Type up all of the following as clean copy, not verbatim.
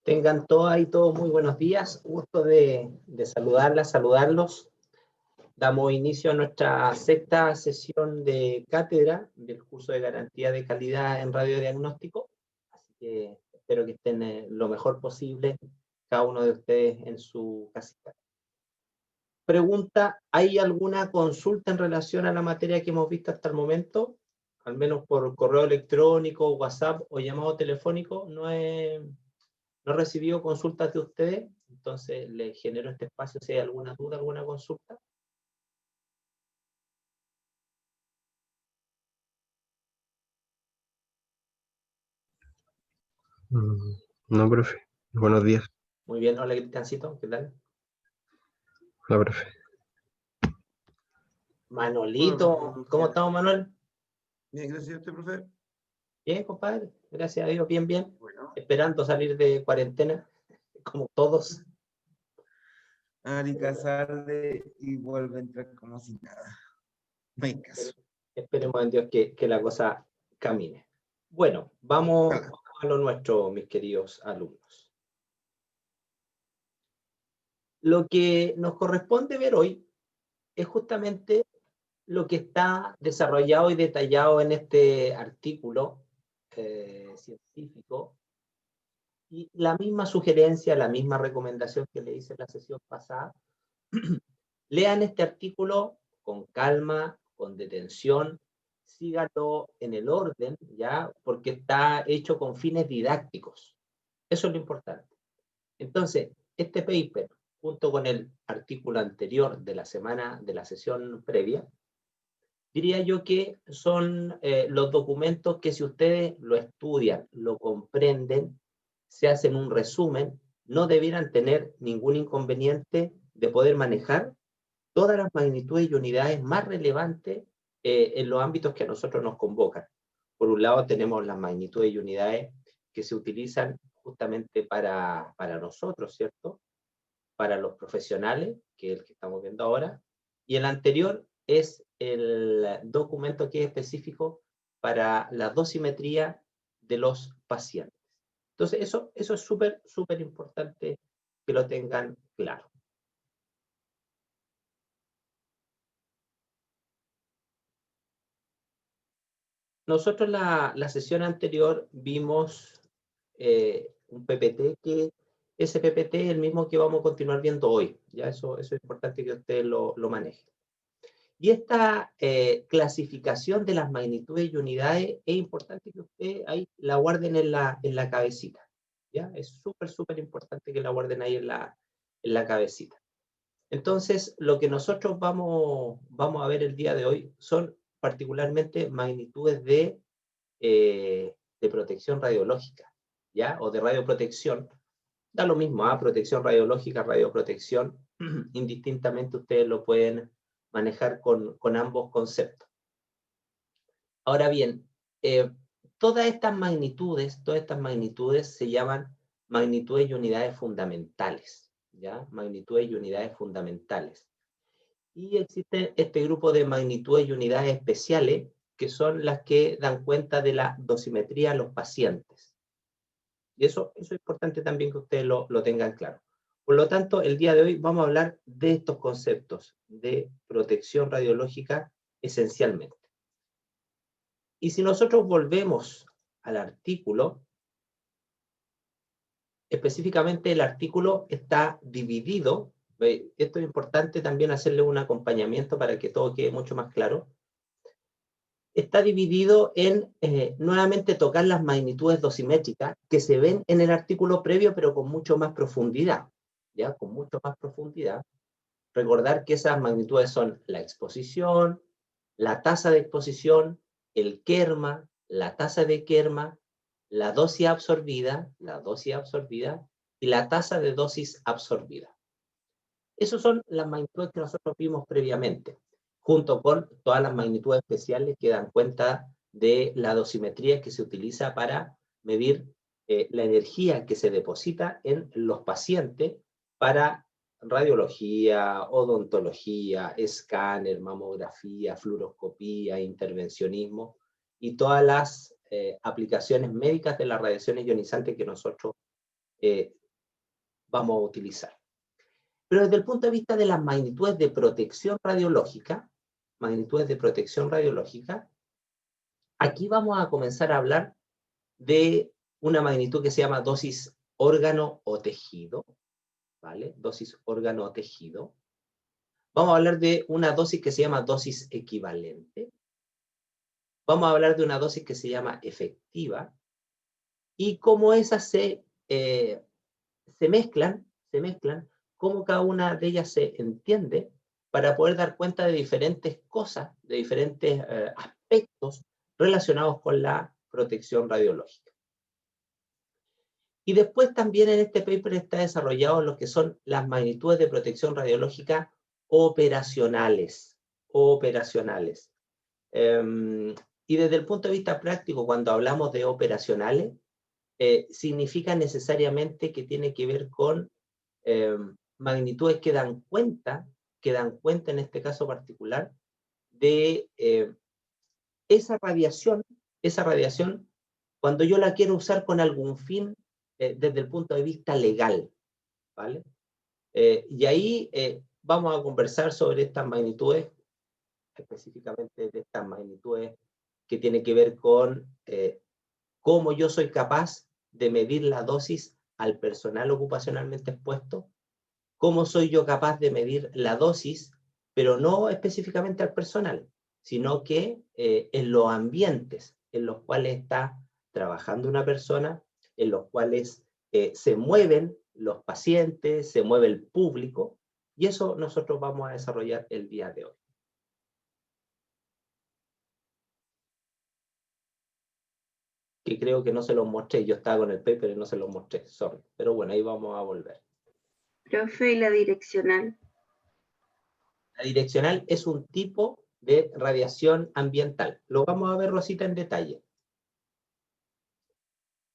Tengan todas y todos muy buenos días. Gusto de saludarlos. Damos inicio a nuestra sexta sesión de cátedra del curso de garantía de calidad en radiodiagnóstico. Así que espero que estén lo mejor posible cada uno de ustedes en su casita. Pregunta, ¿hay alguna consulta en relación a la materia que hemos visto hasta el momento? Al menos por correo electrónico, WhatsApp o llamado telefónico. No he recibido consultas de ustedes, entonces les genero este espacio si hay alguna duda, alguna consulta. No, profe. Buenos días. Muy bien, hola Cristiancito, ¿qué tal? Hola, profe. Manolito, ¿cómo estamos, Manuel? Bien, gracias a usted, profe. Bien, compadre, gracias a Dios, bien, bien. Bueno. Esperando salir de cuarentena, como todos. Ari sale y vuelve a entrar como si nada. No hay caso. Esperemos en Dios que la cosa camine. Bueno, vamos a lo nuestro, mis queridos alumnos. Lo que nos corresponde ver hoy es justamente lo que está desarrollado y detallado en este artículo científico, y la misma sugerencia, la misma recomendación que le hice en la sesión pasada. Lean este artículo con calma, con detención, síganlo en el orden, ¿ya? Porque está hecho con fines didácticos. Eso es lo importante. Entonces, este paper, junto con el artículo anterior de la semana, de la sesión previa, diría yo que son los documentos que si ustedes lo estudian, lo comprenden, se hacen un resumen, no debieran tener ningún inconveniente de poder manejar todas las magnitudes y unidades más relevantes en los ámbitos que a nosotros nos convocan. Por un lado tenemos las magnitudes y unidades que se utilizan justamente para nosotros, ¿cierto? Para los profesionales, que es el que estamos viendo ahora, y el anterior es el documento que es específico para la dosimetría de los pacientes. Entonces, eso es súper importante que lo tengan claro. Nosotros la sesión anterior vimos un PPT, que ese PPT es el mismo que vamos a continuar viendo hoy. Ya eso es importante que usted lo maneje. Y esta clasificación de las magnitudes y unidades es importante que usted ahí la guarden en la cabecita. ¿Ya? Es súper importante que la guarden ahí en la cabecita. Entonces, lo que nosotros vamos a ver el día de hoy son particularmente magnitudes de protección radiológica, ¿ya? O de radioprotección. Da lo mismo, protección radiológica, radioprotección, indistintamente ustedes lo pueden manejar con ambos conceptos. Ahora bien, todas estas magnitudes se llaman magnitudes y unidades fundamentales, ¿ya? Magnitudes y unidades fundamentales. Y existe este grupo de magnitudes y unidades especiales, que son las que dan cuenta de la dosimetría a los pacientes. Y eso es importante también que ustedes lo tengan claro. Por lo tanto, el día de hoy vamos a hablar de estos conceptos de protección radiológica esencialmente. Y si nosotros volvemos al artículo, específicamente el artículo está dividido. Esto es importante también hacerle un acompañamiento para que todo quede mucho más claro. Está dividido en, nuevamente, tocar las magnitudes dosimétricas que se ven en el artículo previo, pero con mucho más profundidad, ¿ya? Con mucho más profundidad. Recordar que esas magnitudes son la exposición, la tasa de exposición, el kerma, la tasa de kerma, la dosis absorbida y la tasa de dosis absorbida. Esas son las magnitudes que nosotros vimos previamente, junto con todas las magnitudes especiales que dan cuenta de la dosimetría que se utiliza para medir la energía que se deposita en los pacientes para radiología, odontología, escáner, mamografía, fluoroscopía, intervencionismo y todas las aplicaciones médicas de las radiaciones ionizantes que nosotros vamos a utilizar. Pero desde el punto de vista de las magnitudes de protección radiológica, aquí vamos a comenzar a hablar de una magnitud que se llama dosis órgano o tejido, ¿vale? Dosis órgano o tejido. Vamos a hablar de una dosis que se llama dosis equivalente. Vamos a hablar de una dosis que se llama efectiva. Y cómo esas se mezclan, cómo cada una de ellas se entiende para poder dar cuenta de diferentes cosas, de diferentes aspectos relacionados con la protección radiológica. Y después también en este paper está desarrollado lo que son las magnitudes de protección radiológica operacionales. Y desde el punto de vista práctico, cuando hablamos de operacionales, significa necesariamente que tiene que ver con magnitudes que dan cuenta en este caso particular, de esa radiación, cuando yo la quiero usar con algún fin desde el punto de vista legal, ¿vale? Y ahí vamos a conversar sobre estas magnitudes, específicamente de estas magnitudes que tienen que ver con cómo yo soy capaz de medir la dosis al personal ocupacionalmente expuesto, cómo soy yo capaz de medir la dosis, pero no específicamente al personal, sino que en los ambientes en los cuales está trabajando una persona, en los cuales se mueven los pacientes, se mueve el público, y eso nosotros vamos a desarrollar el día de hoy. Que creo que no se los mostré, yo estaba con el paper y no se los mostré, sorry. Pero bueno, ahí vamos a volver. Profe, ¿y la direccional? La direccional es un tipo de radiación ambiental. Lo vamos a ver, Rosita, en detalle.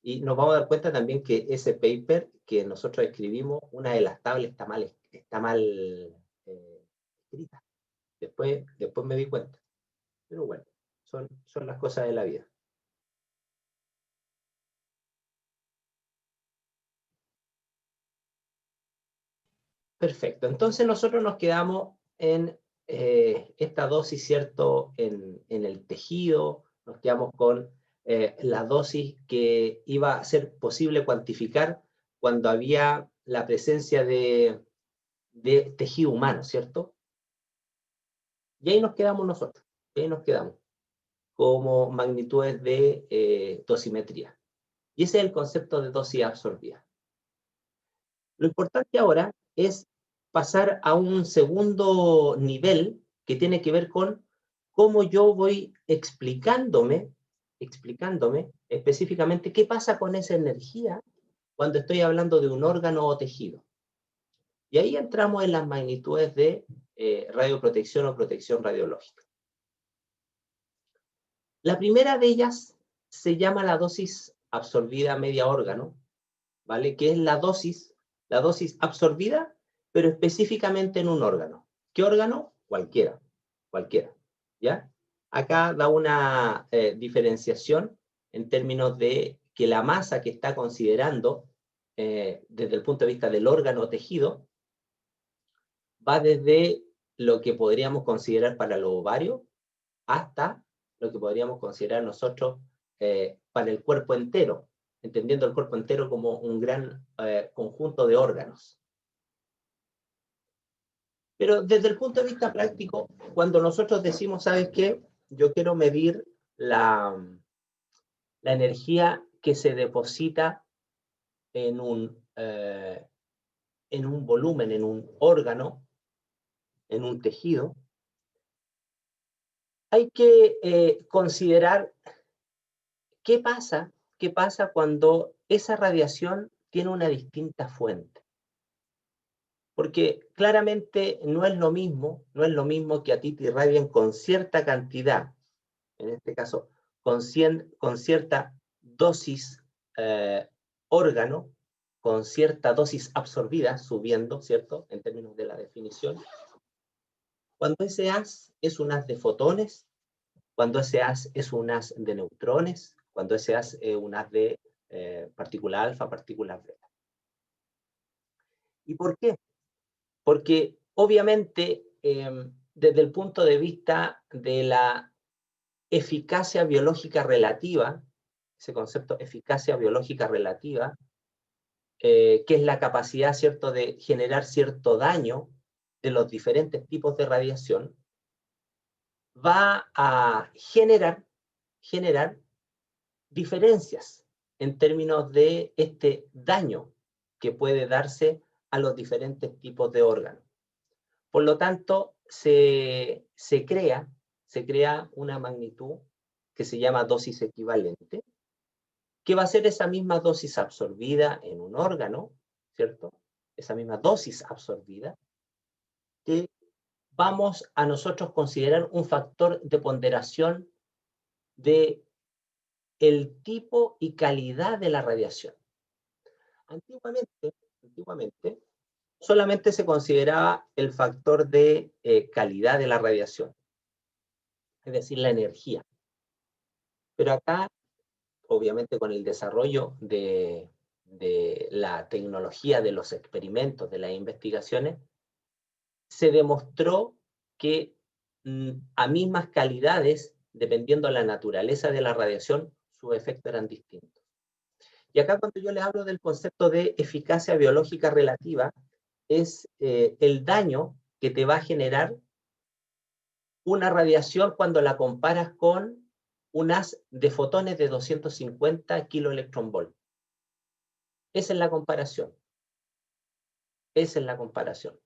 Y nos vamos a dar cuenta también que ese paper que nosotros escribimos, una de las tablas está mal escrita. Después me di cuenta. Pero bueno, son las cosas de la vida. Perfecto. Entonces nosotros nos quedamos en esta dosis, ¿cierto? En el tejido, nos quedamos con la dosis que iba a ser posible cuantificar cuando había la presencia de tejido humano, ¿cierto? Y ahí nos quedamos nosotros, como magnitudes de dosimetría. Y ese es el concepto de dosis absorbida. Lo importante ahora es pasar a un segundo nivel que tiene que ver con cómo yo voy explicándome específicamente qué pasa con esa energía cuando estoy hablando de un órgano o tejido. Y ahí entramos en las magnitudes de radioprotección o protección radiológica. La primera de ellas se llama la dosis absorbida media órgano, ¿vale? Que es la dosis absorbida, pero específicamente en un órgano. ¿Qué órgano? Cualquiera, ¿ya? Acá da una diferenciación en términos de que la masa que está considerando desde el punto de vista del órgano o tejido va desde lo que podríamos considerar para los ovarios hasta lo que podríamos considerar nosotros para el cuerpo entero, entendiendo el cuerpo entero como un gran conjunto de órganos. Pero desde el punto de vista práctico, cuando nosotros decimos, ¿sabes qué? Yo quiero medir la energía que se deposita en un volumen, en un órgano, en un tejido, hay que considerar qué pasa cuando esa radiación tiene una distinta fuente. Porque claramente no es lo mismo que a ti te irradien con cierta cantidad, en este caso, con cierta dosis órgano, con cierta dosis absorbida, subiendo, ¿cierto? En términos de la definición. Cuando ese haz es un haz de fotones, cuando ese haz es un haz de neutrones, cuando ese haz es un haz de partícula alfa, partícula beta. ¿Y por qué? Porque obviamente desde el punto de vista de la eficacia biológica relativa, ese concepto eficacia biológica relativa, que es la capacidad, ¿cierto?, de generar cierto daño de los diferentes tipos de radiación, va a generar diferencias en términos de este daño que puede darse a los diferentes tipos de órganos. Por lo tanto, se crea una magnitud que se llama dosis equivalente, que va a ser esa misma dosis absorbida en un órgano, ¿cierto? Esa misma dosis absorbida, que vamos a nosotros considerar un factor de ponderación de el tipo y calidad de la radiación. Antiguamente solamente se consideraba el factor de calidad de la radiación, es decir, la energía. Pero acá, obviamente con el desarrollo de la tecnología, de los experimentos, de las investigaciones, se demostró que a mismas calidades, dependiendo de la naturaleza de la radiación, sus efectos eran distintos. Y acá cuando yo les hablo del concepto de eficacia biológica relativa, es el daño que te va a generar una radiación cuando la comparas con un haz de fotones de 250 kiloelectronvolt. Esa es la comparación. Esa es la comparación.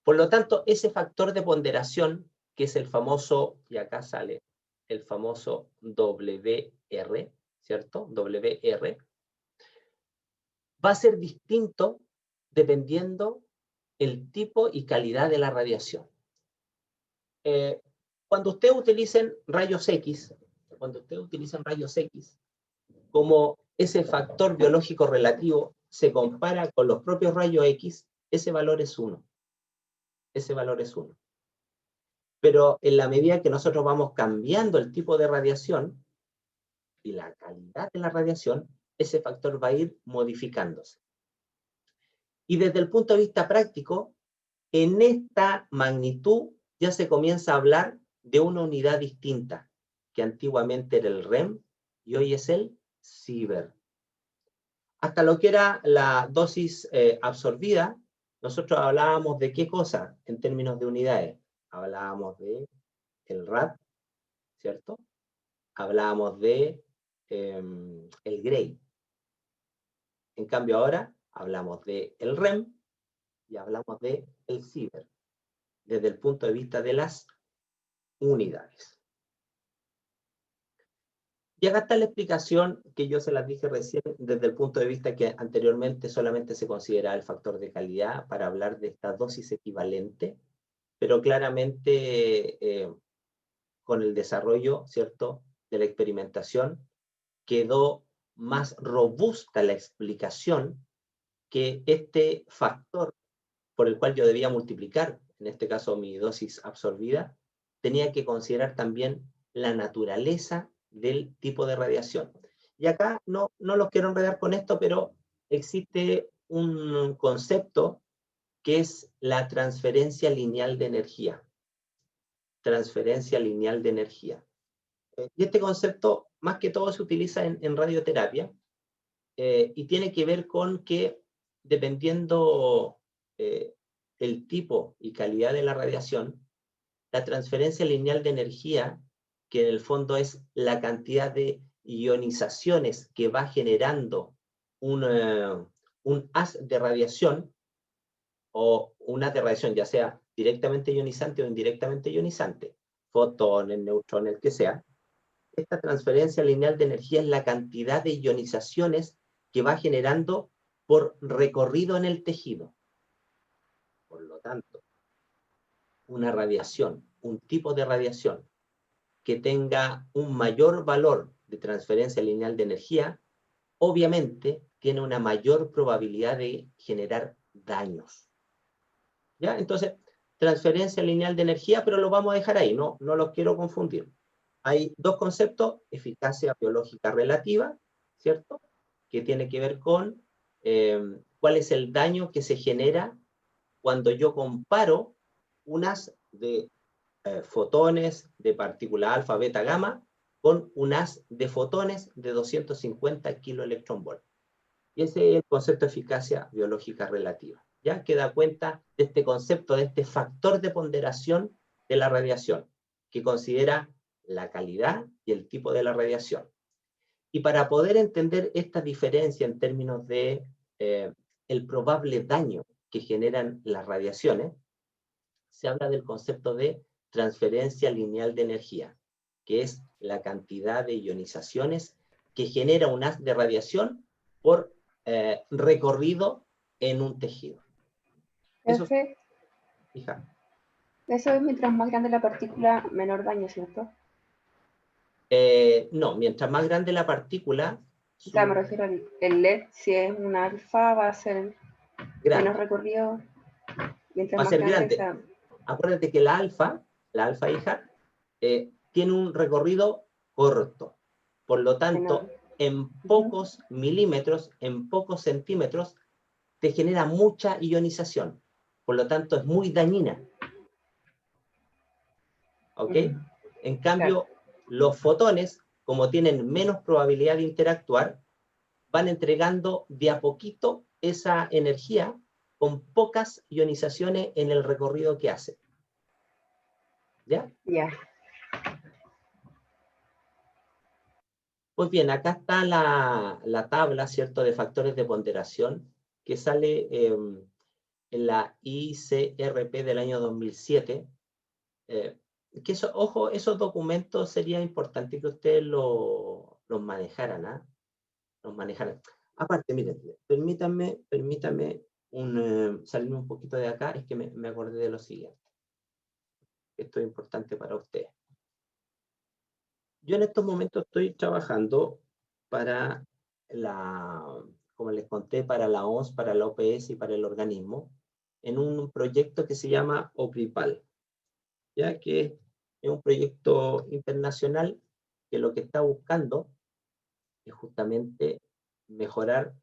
Por lo tanto, ese factor de ponderación, que es el famoso, y acá sale el famoso WR, ¿cierto? WR, va a ser distinto dependiendo el tipo y calidad de la radiación. Cuando ustedes utilicen rayos X, como ese factor biológico relativo se compara con los propios rayos X, ese valor es 1. Ese valor es 1. Pero en la medida que nosotros vamos cambiando el tipo de radiación y la calidad de la radiación, ese factor va a ir modificándose. Y desde el punto de vista práctico, en esta magnitud ya se comienza a hablar de una unidad distinta, que antiguamente era el REM y hoy es el Sievert. Hasta lo que era la dosis absorbida, nosotros hablábamos de qué cosa en términos de unidades. Hablábamos de el rad, ¿cierto? Hablábamos de el Gray. En cambio ahora hablamos de el REM y hablamos de el Sievert, desde el punto de vista de las unidades. Y acá está la explicación que yo se las dije recién, desde el punto de vista que anteriormente solamente se consideraba el factor de calidad para hablar de esta dosis equivalente, pero claramente con el desarrollo, ¿cierto?, de la experimentación, quedó más robusta la explicación que este factor por el cual yo debía multiplicar, en este caso mi dosis absorbida, tenía que considerar también la naturaleza del tipo de radiación. Y acá no los quiero enredar con esto, pero existe un concepto que es la transferencia lineal de energía. Transferencia lineal de energía. Y este concepto, más que todo, se utiliza en radioterapia y tiene que ver con que, dependiendo el tipo y calidad de la radiación, la transferencia lineal de energía, que en el fondo es la cantidad de ionizaciones que va generando un haz de radiación, o un haz de radiación, ya sea directamente ionizante o indirectamente ionizante, fotones, neutrones, el que sea. Esta transferencia lineal de energía es la cantidad de ionizaciones que va generando por recorrido en el tejido. Por lo tanto, una radiación, un tipo de radiación que tenga un mayor valor de transferencia lineal de energía, obviamente tiene una mayor probabilidad de generar daños. ¿Ya? Entonces, transferencia lineal de energía, pero lo vamos a dejar ahí, no los quiero confundir. Hay dos conceptos: eficacia biológica relativa, ¿cierto?, que tiene que ver con cuál es el daño que se genera cuando yo comparo un haz de fotones de partícula alfa, beta, gamma, con un haz de fotones de 250 kiloelectronvolt. Y ese es el concepto de eficacia biológica relativa, ¿ya? Que da cuenta de este concepto, de este factor de ponderación de la radiación, que considera la calidad y el tipo de la radiación. Y para poder entender esta diferencia en términos de el probable daño que generan las radiaciones, se habla del concepto de transferencia lineal de energía, que es la cantidad de ionizaciones que genera un haz de radiación por recorrido en un tejido. Eso, Profe, hija. eso es mientras más grande la partícula, menor daño, ¿cierto? No, mientras más grande la partícula, O sea, me refiero al el LED, si es una alfa, va a ser grande. menos recorrido. Mientras Va a más ser grande grande. sea, Acuérdate que la alfa hija, tiene un recorrido corto. Por lo tanto, menor. en pocos milímetros, en pocos centímetros, te genera mucha ionización. Por lo tanto, es muy dañina. ¿Ok? En cambio, los fotones, como tienen menos probabilidad de interactuar, van entregando de a poquito esa energía con pocas ionizaciones en el recorrido que hace. ¿Ya? Ya. Pues bien, acá está la tabla, ¿cierto?, de factores de ponderación que sale en la ICRP del año 2007. Que eso, ojo, esos documentos sería importante que ustedes los manejaran, ¿ah? Los manejaran. Aparte, miren, permítanme salirme un poquito de acá, es que me acordé de lo siguiente. Esto es importante para ustedes. Yo en estos momentos estoy trabajando para como les conté, para la OMS, para la OPS y para el organismo, en un proyecto que se llama OPRIPAL, ya que es un proyecto internacional que lo que está buscando es justamente mejorar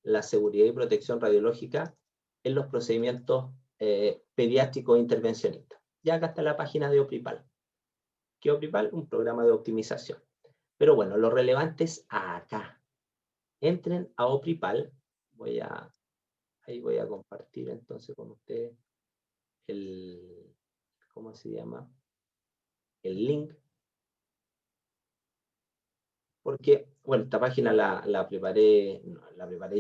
la seguridad y protección radiológica en los procedimientos pediátricos intervencionistas. Ya acá está la página de OPRIPAL. ¿Qué es OPRIPAL? Un programa de optimización. Pero bueno, lo relevante es acá. Entren a OPRIPAL. Ahí voy a compartir entonces con ustedes ¿cómo se llama? El link. Porque, bueno, esta página la preparé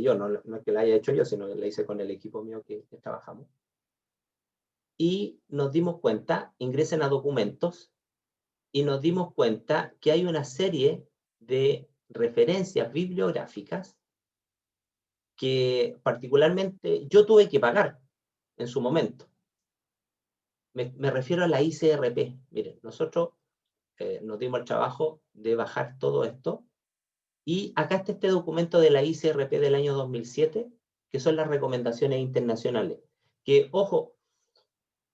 yo, no es que la haya hecho yo, sino que la hice con el equipo mío que trabajamos. Y nos dimos cuenta, ingresen a documentos, y nos dimos cuenta que hay una serie de referencias bibliográficas que particularmente yo tuve que pagar en su momento. Me refiero a la ICRP. Miren, nosotros nos dimos el trabajo de bajar todo esto, y acá está este documento de la ICRP del año 2007, que son las recomendaciones internacionales. Que, ojo,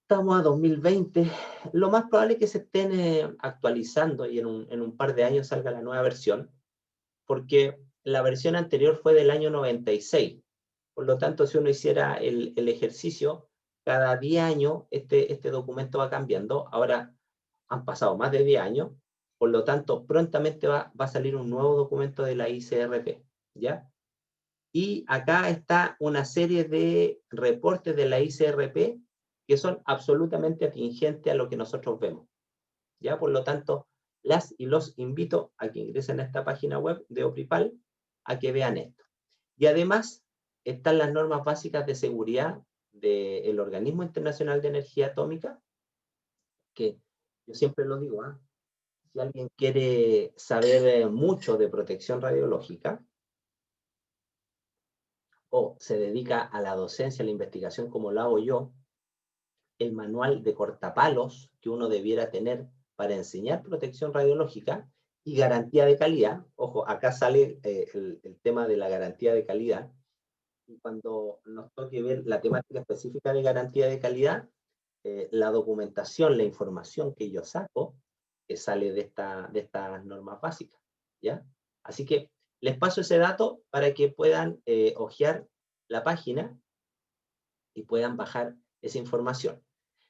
estamos a 2020, lo más probable es que se estén actualizando y en un par de años salga la nueva versión, porque la versión anterior fue del año 96. Por lo tanto, si uno hiciera el ejercicio, cada 10 años este documento va cambiando. Ahora han pasado más de 10 años, por lo tanto, prontamente va a salir un nuevo documento de la ICRP, ¿ya? Y acá está una serie de reportes de la ICRP que son absolutamente atingentes a lo que nosotros vemos, ¿ya? Por lo tanto, las y los invito a que ingresen a esta página web de OPRIPAL a que vean esto. Y además, están las normas básicas de seguridad del Organismo Internacional de Energía Atómica, que yo siempre lo digo, ¿ah? Si alguien quiere saber mucho de protección radiológica o se dedica a la docencia, a la investigación como lo hago yo, el manual de cortapalos que uno debiera tener para enseñar protección radiológica y garantía de calidad. Ojo, acá sale el tema de la garantía de calidad. Y cuando nos toque ver la temática específica de garantía de calidad, la documentación, la información que yo saco, que sale de estas normas básicas, ¿ya? Así que les paso ese dato para que puedan hojear la página y puedan bajar esa información.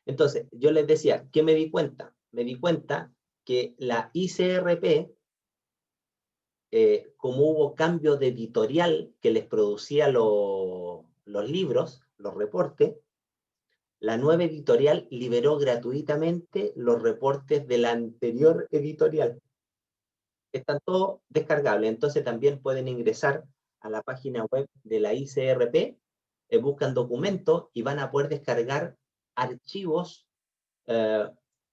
Entonces, yo les decía, ¿qué me di cuenta? Me di cuenta que la ICRP, como hubo cambio de editorial que les producía los libros, los reportes, la nueva editorial liberó gratuitamente los reportes de la anterior editorial. Están todos descargables, entonces también pueden ingresar a la página web de la ICRP, buscan documentos y van a poder descargar archivos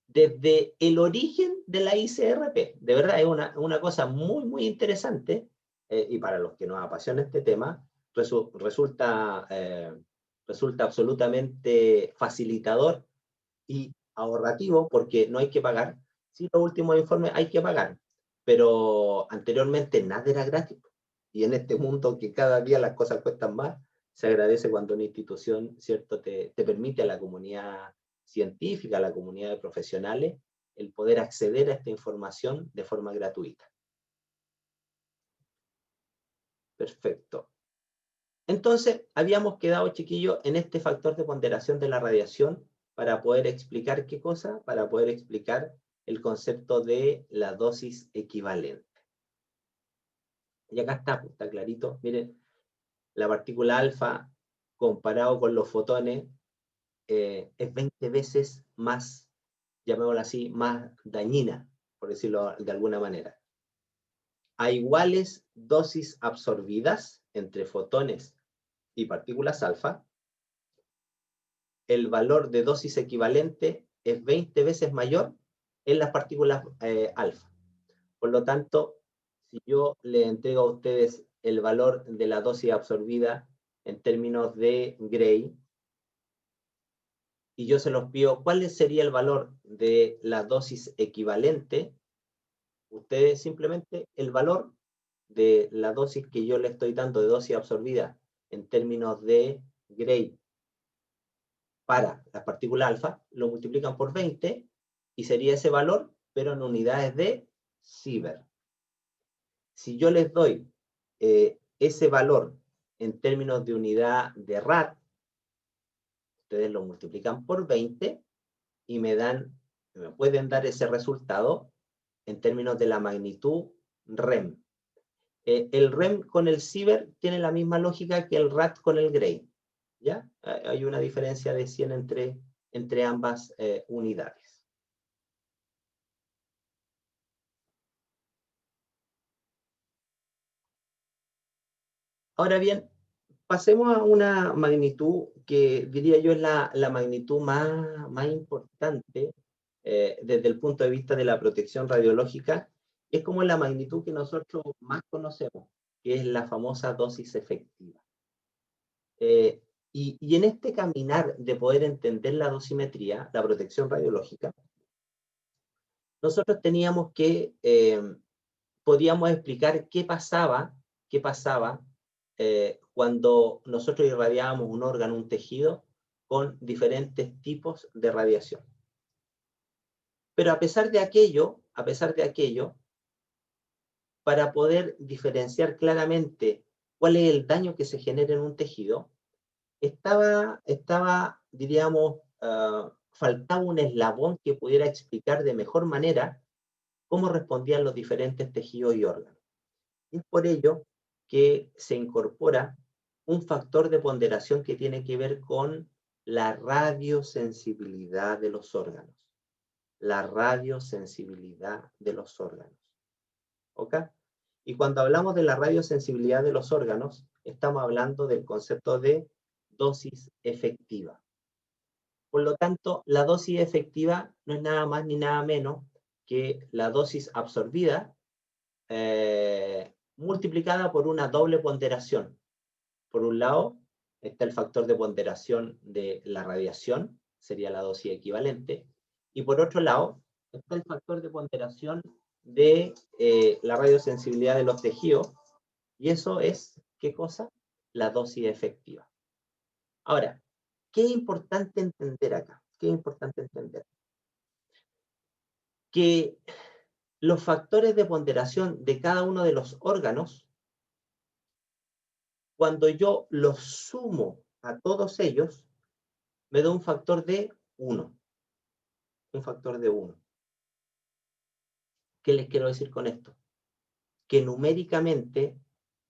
desde el origen de la ICRP. De verdad, es una cosa muy, muy interesante, y para los que nos apasiona este tema, resulta absolutamente facilitador y ahorrativo, porque no hay que pagar. Sí, los últimos informes hay que pagar, pero anteriormente nada era gratis. Y en este mundo que cada día las cosas cuestan más, se agradece cuando una institución, ¿cierto?, te permite a la comunidad científica, a la comunidad de profesionales, el poder acceder a esta información de forma gratuita. Perfecto. Entonces, habíamos quedado, chiquillos, en este factor de ponderación de la radiación para poder explicar ¿qué cosa? Para poder explicar el concepto de la dosis equivalente. Y acá está clarito. Miren, la partícula alfa, comparado con los fotones, es 20 veces más, llamémoslo así, más dañina, por decirlo de alguna manera. A iguales dosis absorbidas entre fotones y partículas alfa, el valor de dosis equivalente es 20 veces mayor en las partículas alfa. Por lo tanto, si yo le entrego a ustedes el valor de la dosis absorbida en términos de Gray, y yo se los pido, ¿cuál sería el valor de la dosis equivalente? Ustedes simplemente el valor de la dosis que yo le estoy dando de dosis absorbida en términos de Gray para las partículas alfa, lo multiplican por 20 y sería ese valor, pero en unidades de Siever. Si yo les doy ese valor en términos de unidad de rad, ustedes lo multiplican por 20 y me pueden dar ese resultado en términos de la magnitud REM. El REM con el Siever tiene la misma lógica que el rad con el Gray. ¿Ya? Hay una diferencia de 100 entre ambas unidades. Ahora bien, pasemos a una magnitud que diría yo es la magnitud más importante desde el punto de vista de la protección radiológica. Es como la magnitud que nosotros más conocemos, que es la famosa dosis efectiva. Y en este caminar de poder entender la dosimetría, la protección radiológica, nosotros teníamos que, podíamos explicar qué pasaba cuando nosotros irradiábamos un órgano, un tejido, con diferentes tipos de radiación. Pero a pesar de aquello, para poder diferenciar claramente cuál es el daño que se genera en un tejido, diríamos, faltaba un eslabón que pudiera explicar de mejor manera cómo respondían los diferentes tejidos y órganos. Y es por ello que se incorpora un factor de ponderación que tiene que ver con la radiosensibilidad de los órganos. La radiosensibilidad de los órganos. ¿Ok? Y cuando hablamos de la radiosensibilidad de los órganos, estamos hablando del concepto de dosis efectiva. Por lo tanto, la dosis efectiva no es nada más ni nada menos que la dosis absorbida multiplicada por una doble ponderación. Por un lado, está el factor de ponderación de la radiación, sería la dosis equivalente, y por otro lado, está el factor de ponderación de la radiosensibilidad de los tejidos, y eso es, ¿qué cosa? La dosis efectiva. Ahora, ¿qué es importante entender acá? ¿Qué es importante entender? Que los factores de ponderación de cada uno de los órganos Cuando yo los sumo a todos ellos, me da un factor de 1. Un factor de 1. ¿Qué les quiero decir con esto? Que numéricamente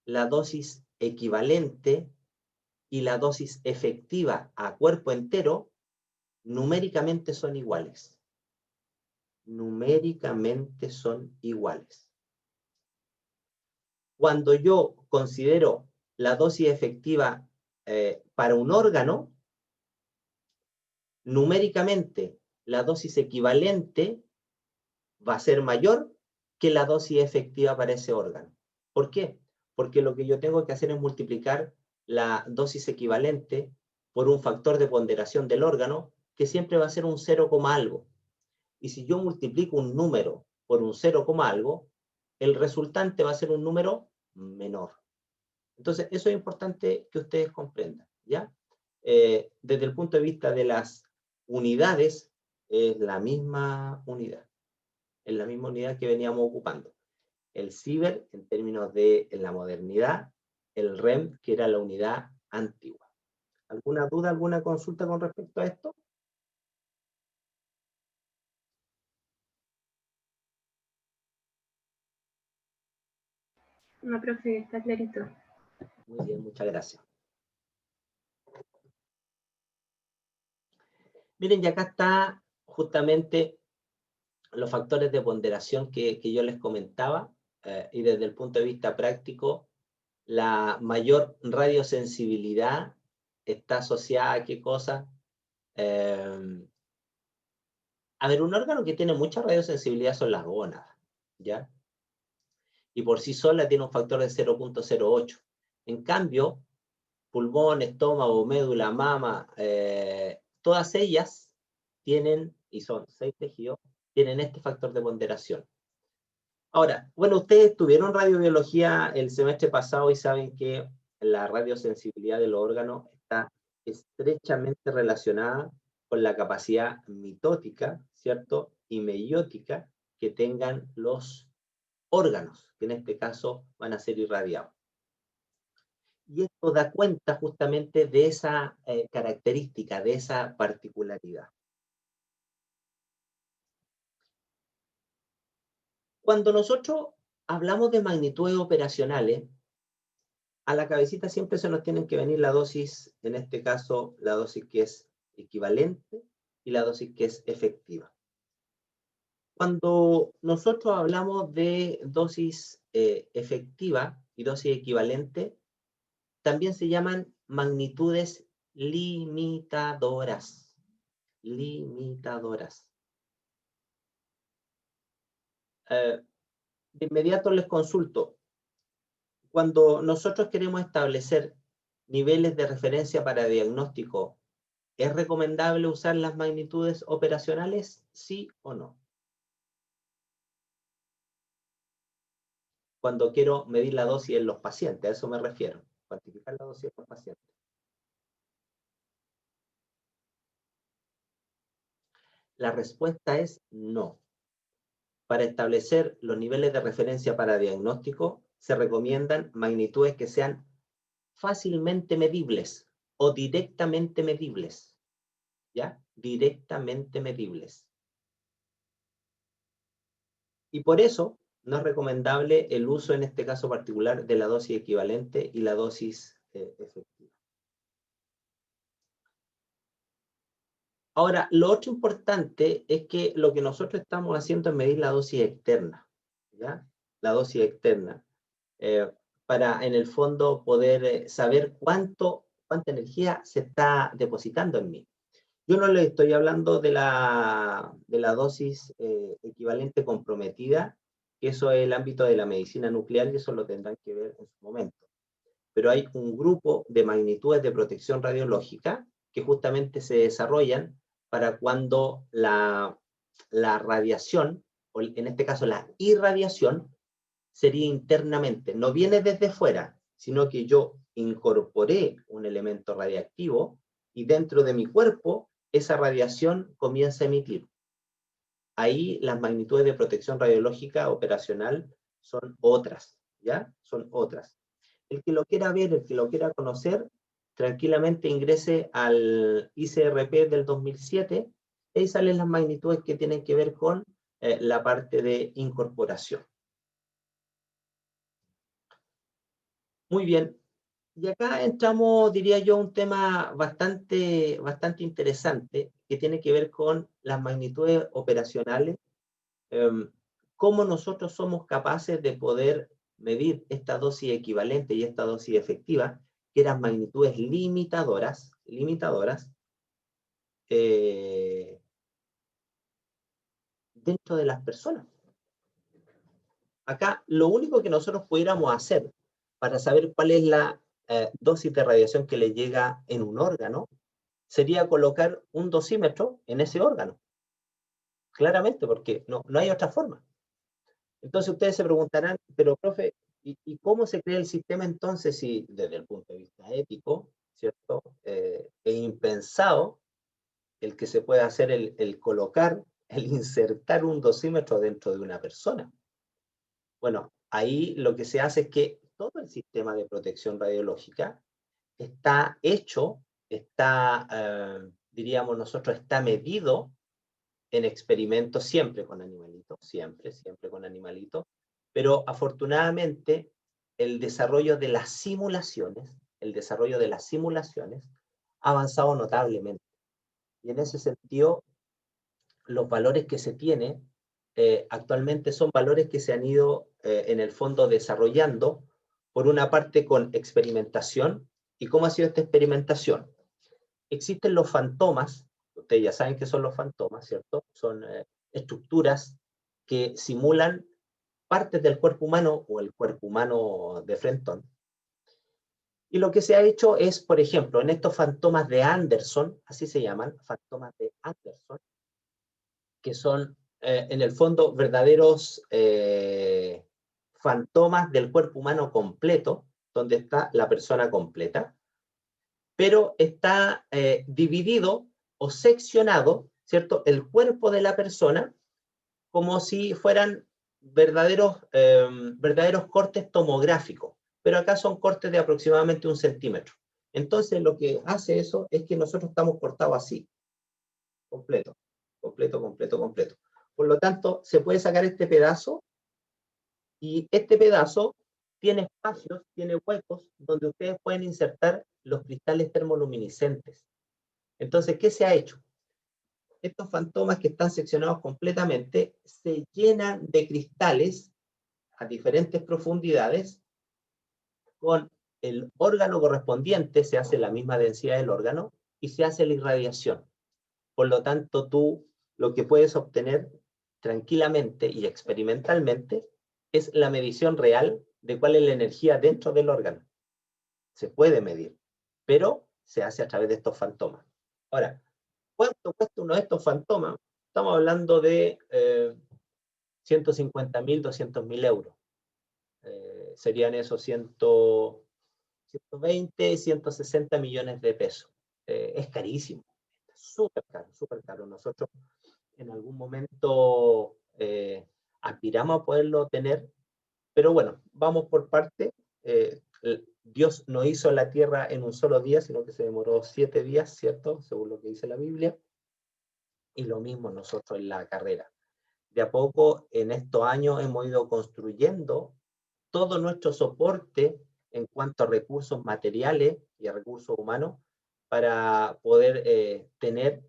la dosis equivalente y la dosis efectiva a cuerpo entero numéricamente son iguales. Numéricamente son iguales. Cuando yo considero la dosis efectiva para un órgano, numéricamente la dosis equivalente va a ser mayor que la dosis efectiva para ese órgano. ¿Por qué? Porque lo que yo tengo que hacer es multiplicar la dosis equivalente por un factor de ponderación del órgano, que siempre va a ser un 0, algo. Y si yo multiplico un número por un 0, algo, el resultante va a ser un número menor. Entonces, eso es importante que ustedes comprendan, ¿ya? Desde el punto de vista de las unidades, es la misma unidad. Es la misma unidad que veníamos ocupando. El ciber, en términos de la modernidad, el REM, que era la unidad antigua. ¿Alguna duda, alguna consulta con respecto a esto? No, profe, está clarito. Muy bien, muchas gracias. Miren, y acá está justamente los factores de ponderación que yo les comentaba, y desde el punto de vista práctico, la mayor radiosensibilidad está asociada a qué cosa. A ver, un órgano que tiene mucha radiosensibilidad son las gónadas, ¿ya? Y por sí sola tiene un factor de 0.08. En cambio, pulmón, estómago, médula, mama, todas ellas tienen, y son 6 tejidos, tienen este factor de ponderación. Ahora, bueno, ustedes tuvieron radiobiología el semestre pasado y saben que la radiosensibilidad de los órganos está estrechamente relacionada con la capacidad mitótica, ¿cierto? Y meiótica que tengan los órganos, que en este caso van a ser irradiados. Y esto da cuenta justamente de esa característica, de esa particularidad. Cuando nosotros hablamos de magnitudes operacionales, a la cabecita siempre se nos tienen que venir la dosis, en este caso, la dosis que es equivalente y la dosis que es efectiva. Cuando nosotros hablamos de dosis efectiva y dosis equivalente, también se llaman magnitudes limitadoras. Limitadoras. De inmediato les consulto. Cuando nosotros queremos establecer niveles de referencia para diagnóstico, ¿es recomendable usar las magnitudes operacionales? ¿Sí o no? Cuando quiero medir la dosis en los pacientes, a eso me refiero. Cuantificar la dosis en los pacientes. La respuesta es no. Para establecer los niveles de referencia para diagnóstico, se recomiendan magnitudes que sean fácilmente medibles o directamente medibles. ¿Ya? Directamente medibles. Y por eso no es recomendable el uso en este caso particular de la dosis equivalente y la dosis efectiva. Ahora, lo otro importante es que lo que nosotros estamos haciendo es medir la dosis externa, ¿ya? La dosis externa, para en el fondo poder saber cuánta energía se está depositando en mí. Yo no le estoy hablando de la dosis equivalente comprometida, que eso es el ámbito de la medicina nuclear y eso lo tendrán que ver en su momento. Pero hay un grupo de magnitudes de protección radiológica que justamente se desarrollan para cuando la radiación, o en este caso la irradiación, sería internamente, no viene desde fuera, sino que yo incorporé un elemento radiactivo y dentro de mi cuerpo esa radiación comienza a emitir. Ahí las magnitudes de protección radiológica operacional son otras, ¿ya? Son otras. El que lo quiera ver, el que lo quiera conocer, tranquilamente ingrese al ICRP del 2007, y ahí salen las magnitudes que tienen que ver con la parte de incorporación. Muy bien. Y acá entramos, diría yo, a un tema bastante interesante que tiene que ver con las magnitudes operacionales, cómo nosotros somos capaces de poder medir esta dosis equivalente y esta dosis efectiva, que eran magnitudes limitadoras, dentro de las personas. Acá lo único que nosotros pudiéramos hacer para saber cuál es la dosis de radiación que le llega en un órgano, sería colocar un dosímetro en ese órgano. Claramente, porque no hay otra forma. Entonces ustedes se preguntarán, pero profe, ¿y cómo se crea el sistema entonces si desde el punto de vista ético, ¿cierto? Es impensado el que se pueda hacer el colocar, el insertar un dosímetro dentro de una persona. Bueno, ahí lo que se hace es que todo el sistema de protección radiológica está hecho, diríamos nosotros, está medido en experimentos siempre con animalitos, siempre con animalitos, pero afortunadamente el desarrollo de las simulaciones ha avanzado notablemente. Y en ese sentido, los valores que se tienen actualmente son valores que se han ido en el fondo desarrollando, por una parte con experimentación. ¿Y cómo ha sido esta experimentación? Existen los fantomas, ustedes ya saben qué son los fantomas, ¿cierto? Son estructuras que simulan partes del cuerpo humano o el cuerpo humano de frentón. Y lo que se ha hecho es, por ejemplo, en estos fantomas de Anderson, así se llaman, fantomas de Anderson, que son en el fondo verdaderos fantomas del cuerpo humano completo, donde está la persona completa, pero está dividido o seccionado, ¿cierto?, el cuerpo de la persona como si fueran verdaderos cortes tomográficos, pero acá son cortes de aproximadamente 1 centímetro. Entonces lo que hace eso es que nosotros estamos cortados así, completo. Por lo tanto, se puede sacar este pedazo, y este pedazo tiene espacios, tiene huecos, donde ustedes pueden insertar los cristales termoluminiscentes. Entonces, ¿qué se ha hecho? Estos fantomas que están seccionados completamente se llenan de cristales a diferentes profundidades. Con el órgano correspondiente se hace la misma densidad del órgano y se hace la irradiación. Por lo tanto, tú lo que puedes obtener tranquilamente y experimentalmente es la medición real de cuál es la energía dentro del órgano. Se puede medir, pero se hace a través de estos fantomas. Ahora, ¿cuánto cuesta uno de estos fantomas? Estamos hablando de 150.000, 200.000 euros. Serían esos 120, 160 millones de pesos. Es carísimo. Súper caro. Nosotros en algún momento aspiramos a poderlo tener, pero bueno, vamos por parte. Dios no hizo la tierra en un solo día, sino que se demoró 7 días, ¿cierto? Según lo que dice la Biblia. Y lo mismo nosotros en la carrera. De a poco, en estos años, hemos ido construyendo todo nuestro soporte en cuanto a recursos materiales y a recursos humanos para poder tener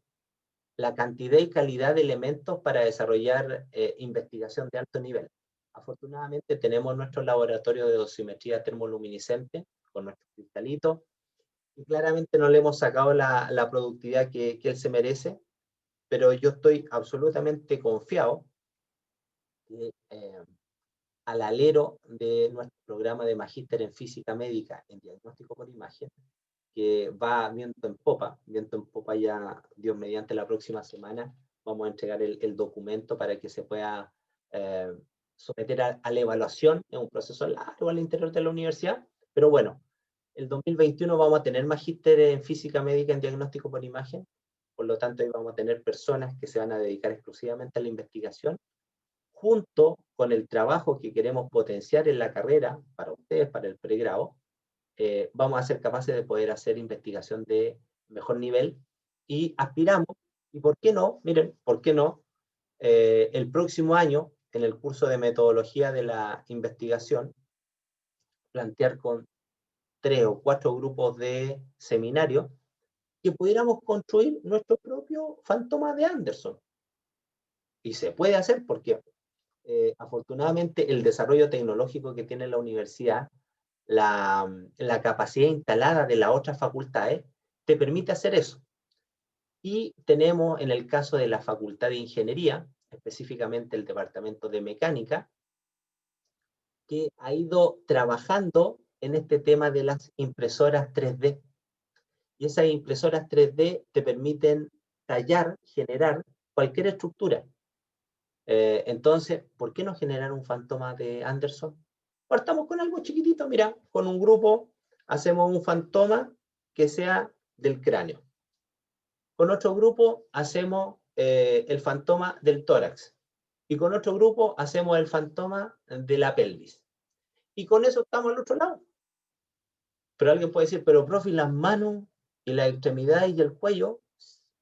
la cantidad y calidad de elementos para desarrollar investigación de alto nivel. Afortunadamente tenemos nuestro laboratorio de dosimetría termoluminiscente con nuestros cristalitos, y claramente no le hemos sacado la productividad que él se merece, pero yo estoy absolutamente confiado que al alero de nuestro programa de magíster en física médica en diagnóstico por imagen, que va viento en popa ya, Dios mediante, la próxima semana vamos a entregar el documento para que se pueda someter a la evaluación. Es un proceso largo al interior de la universidad, pero bueno, el 2021 vamos a tener magíster en física médica en diagnóstico por imagen, por lo tanto ahí vamos a tener personas que se van a dedicar exclusivamente a la investigación, junto con el trabajo que queremos potenciar en la carrera para ustedes, para el pregrado, vamos a ser capaces de poder hacer investigación de mejor nivel y aspiramos, y por qué no, miren, por qué no, el próximo año, en el curso de metodología de la investigación, plantear con 3 o 4 grupos de seminario que pudiéramos construir nuestro propio fantoma de Anderson. Y se puede hacer porque afortunadamente el desarrollo tecnológico que tiene la universidad, la capacidad instalada de las otras facultades, te permite hacer eso. Y tenemos en el caso de la Facultad de Ingeniería, específicamente el Departamento de Mecánica, que ha ido trabajando en este tema de las impresoras 3D. Y esas impresoras 3D te permiten tallar, generar cualquier estructura. Entonces, ¿por qué no generar un fantoma de Anderson? Partamos con algo chiquitito, mira, con un grupo hacemos un fantoma que sea del cráneo. Con otro grupo hacemos el fantoma del tórax. Y con otro grupo hacemos el fantoma de la pelvis. Y con eso estamos al otro lado. Pero alguien puede decir, pero profe, ¿y las manos y las extremidades y el cuello?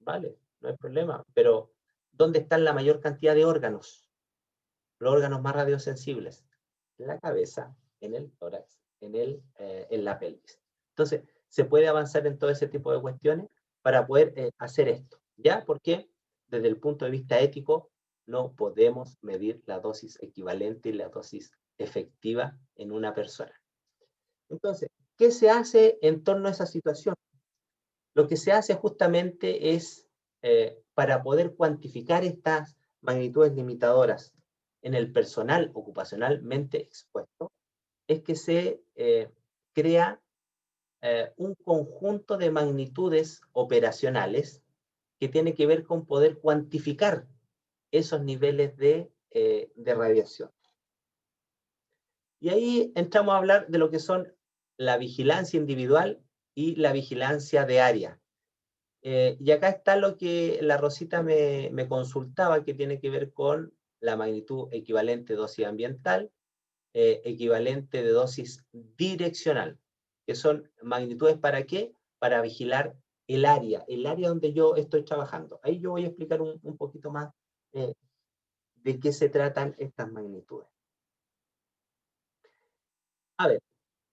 Vale, no hay problema. Pero, ¿dónde están la mayor cantidad de órganos? Los órganos más radiosensibles. En la cabeza, en el tórax, en la pelvis. Entonces, se puede avanzar en todo ese tipo de cuestiones para poder hacer esto. ¿Ya? Porque desde el punto de vista ético, no podemos medir la dosis equivalente y la dosis efectiva en una persona. Entonces, ¿qué se hace en torno a esa situación? Lo que se hace justamente es, para poder cuantificar estas magnitudes limitadoras en el personal ocupacionalmente expuesto, es que se crea un conjunto de magnitudes operacionales que tiene que ver con poder cuantificar esos niveles de radiación. Y ahí entramos a hablar de lo que son la vigilancia individual y la vigilancia de área. Y acá está lo que la Rosita me consultaba, que tiene que ver con la magnitud equivalente de dosis ambiental, equivalente de dosis direccional, que son magnitudes ¿para qué? Para vigilar el área donde yo estoy trabajando. Ahí yo voy a explicar un poquito más de qué se tratan estas magnitudes. A ver,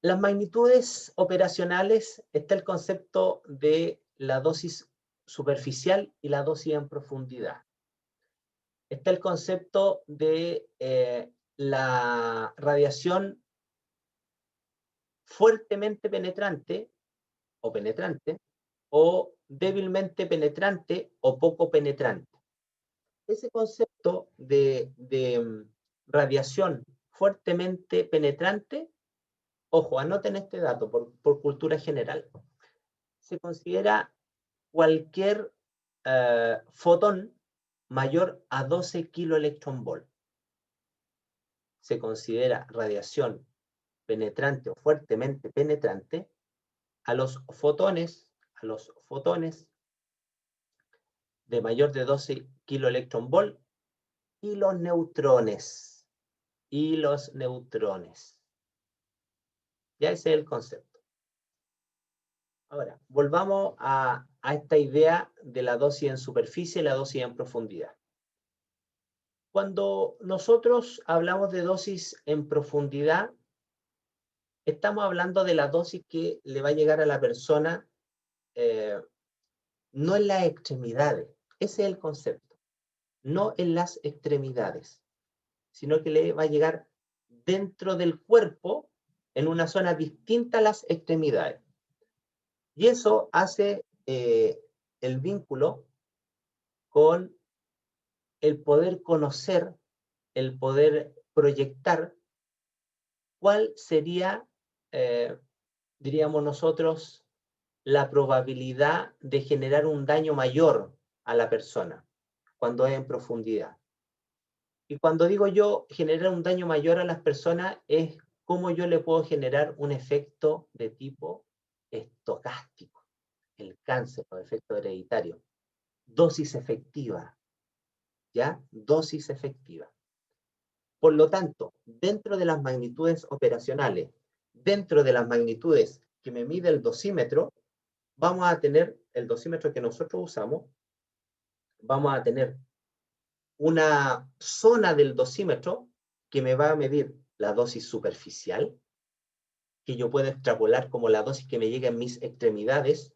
las magnitudes operacionales, está el concepto de la dosis superficial y la dosis en profundidad. Está el concepto de la radiación fuertemente penetrante o débilmente penetrante o poco penetrante. Ese concepto de radiación fuertemente penetrante, ojo, anoten este dato por cultura general. Se considera cualquier fotón mayor a 12 kiloelectronvolt. Se considera radiación penetrante o fuertemente penetrante a los fotones de mayor de 12 kiloelectronvolt y los neutrones. Ya ese es el concepto. Ahora, volvamos a esta idea de la dosis en superficie y la dosis en profundidad. Cuando nosotros hablamos de dosis en profundidad, estamos hablando de la dosis que le va a llegar a la persona, no en las extremidades, ese es el concepto, no en las extremidades, sino que le va a llegar dentro del cuerpo en una zona distinta a las extremidades. Y eso hace el vínculo con el poder conocer, el poder proyectar cuál sería, diríamos nosotros, la probabilidad de generar un daño mayor a la persona cuando es en profundidad. Y cuando digo yo generar un daño mayor a las personas, es cómo yo le puedo generar un efecto de tipo estocástico. El cáncer, los efectos hereditarios. Dosis efectiva. ¿Ya? Dosis efectiva. Por lo tanto, dentro de las magnitudes operacionales, dentro de las magnitudes que me mide el dosímetro, vamos a tener el dosímetro que nosotros usamos, vamos a tener una zona del dosímetro que me va a medir la dosis superficial, que yo puedo extrapolar como la dosis que me llega en mis extremidades,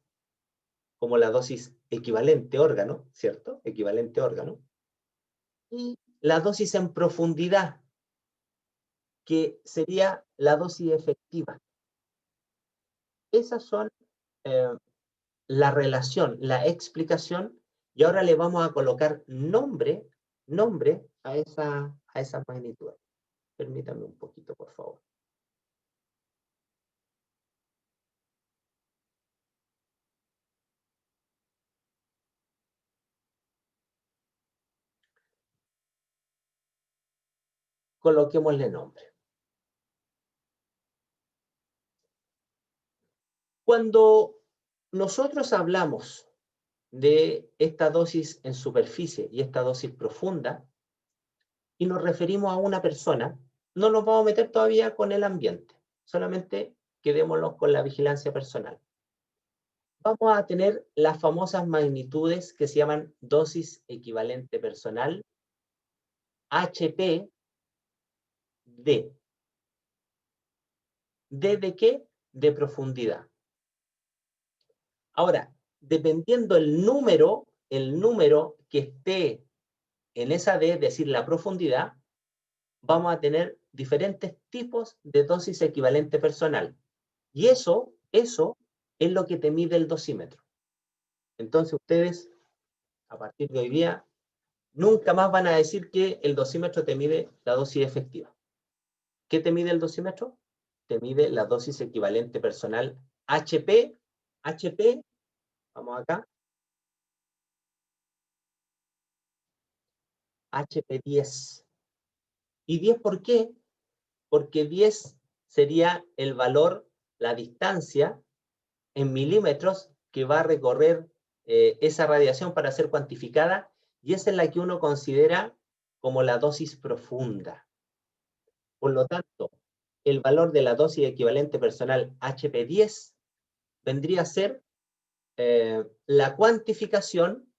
como la dosis equivalente órgano, ¿cierto? Equivalente órgano. Y la dosis en profundidad, que sería la dosis efectiva. Esas son la relación, la explicación, y ahora le vamos a colocar nombre a esa magnitud. Permítanme un poquito, por favor. Coloquémosle nombre. Cuando nosotros hablamos de esta dosis en superficie y esta dosis profunda, y nos referimos a una persona, no nos vamos a meter todavía con el ambiente, solamente quedémonos con la vigilancia personal. Vamos a tener las famosas magnitudes que se llaman dosis equivalente personal, HPD. ¿D de qué? De profundidad. Ahora, dependiendo el número que esté en esa D, es decir, la profundidad, vamos a tener diferentes tipos de dosis equivalente personal. Y eso es lo que te mide el dosímetro. Entonces ustedes, a partir de hoy día, nunca más van a decir que el dosímetro te mide la dosis efectiva. ¿Qué te mide el dosímetro? Te mide la dosis equivalente personal HP, vamos acá, HP10. ¿Y 10 por qué? Porque 10 sería el valor, la distancia en milímetros que va a recorrer esa radiación para ser cuantificada, y esa es la que uno considera como la dosis profunda. Por lo tanto, el valor de la dosis equivalente personal HP10 vendría a ser la cuantificación,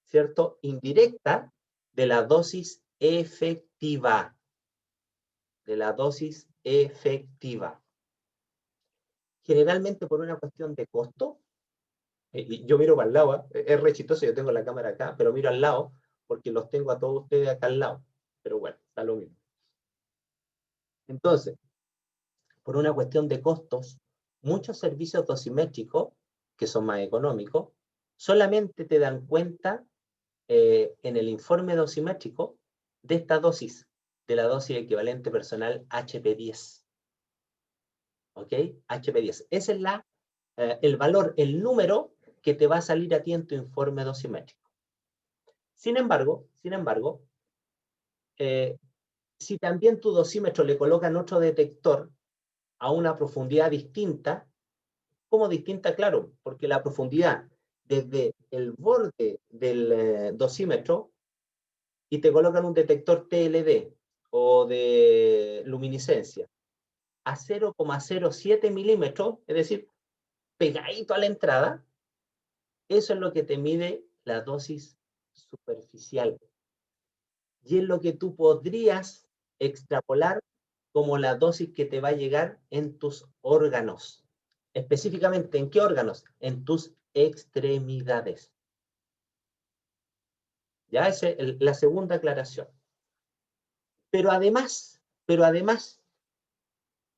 ¿cierto?, indirecta de la dosis efectiva. De la dosis efectiva. Generalmente por una cuestión de costo, y yo miro para el lado, es re chistoso, yo tengo la cámara acá, pero miro al lado, porque los tengo a todos ustedes acá al lado. Pero bueno, está lo mismo. Entonces, por una cuestión de costos, muchos servicios dosimétricos, que son más económicos, solamente te dan cuenta en el informe dosimétrico de esta dosis, de la dosis equivalente personal HP10. ¿Ok? HP10. Ese es el valor, el número que te va a salir a ti en tu informe dosimétrico. Sin embargo, si también tu dosímetro le colocan otro detector a una profundidad distinta, ¿cómo distinta? Claro, porque la profundidad desde el borde del dosímetro y te colocan un detector TLD o de luminiscencia a 0,07 milímetros, es decir, pegadito a la entrada, eso es lo que te mide la dosis superficial. Y es lo que tú podrías extrapolar como la dosis que te va a llegar en tus órganos. Específicamente, ¿en qué órganos? En tus extremidades. Ya esa es la segunda aclaración. Pero además,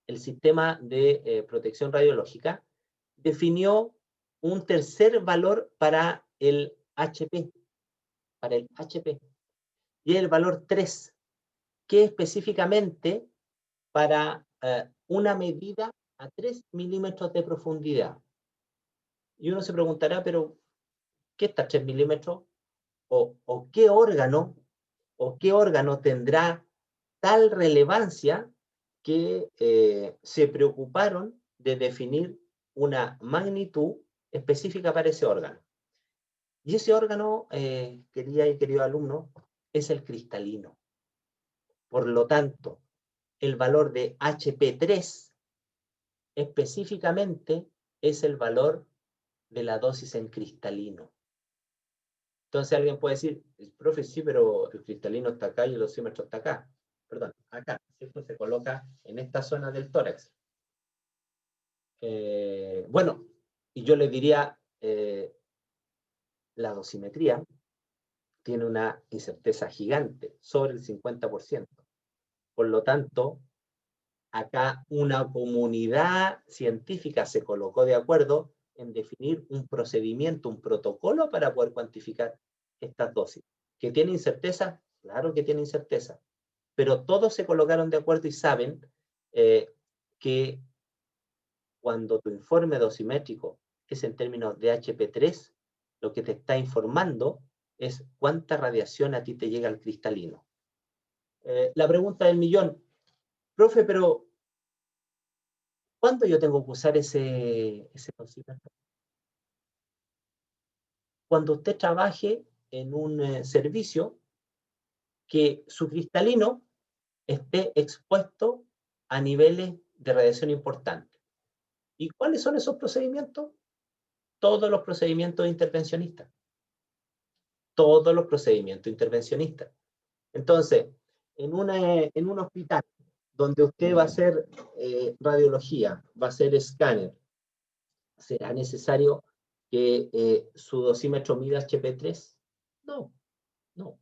el sistema de protección radiológica definió un tercer valor para el HP, y el valor 3, que específicamente para una medida a 3 milímetros de profundidad. Y uno se preguntará, pero ¿qué está 3 milímetros? ¿O qué órgano tendrá tal relevancia que se preocuparon de definir una magnitud específica para ese órgano? Y ese órgano, querida y querido alumno, es el cristalino. Por lo tanto, el valor de HP3 específicamente es el valor de la dosis en cristalino. Entonces alguien puede decir, profe, sí, pero el cristalino está acá y el dosímetro está acá. Perdón, acá, ¿cierto? Se coloca en esta zona del tórax. Bueno, y yo le diría, la dosimetría tiene una incerteza gigante, sobre el 50%. Por lo tanto, acá una comunidad científica se colocó de acuerdo en definir un procedimiento, un protocolo para poder cuantificar estas dosis. ¿Que tiene incerteza? Claro que tiene incerteza. Pero todos se colocaron de acuerdo y saben que cuando tu informe dosimétrico es en términos de HP3, lo que te está informando es cuánta radiación a ti te llega al cristalino. La pregunta del millón, profe, pero ¿cuándo yo tengo que usar ese dosímetro? Cuando usted trabaje en un servicio que su cristalino esté expuesto a niveles de radiación importantes. ¿Y cuáles son esos procedimientos? Todos los procedimientos intervencionistas. Todos los procedimientos intervencionistas. Entonces, en un hospital donde usted va a hacer radiología, va a hacer escáner, ¿será necesario que su dosímetro mida HP3? No, no.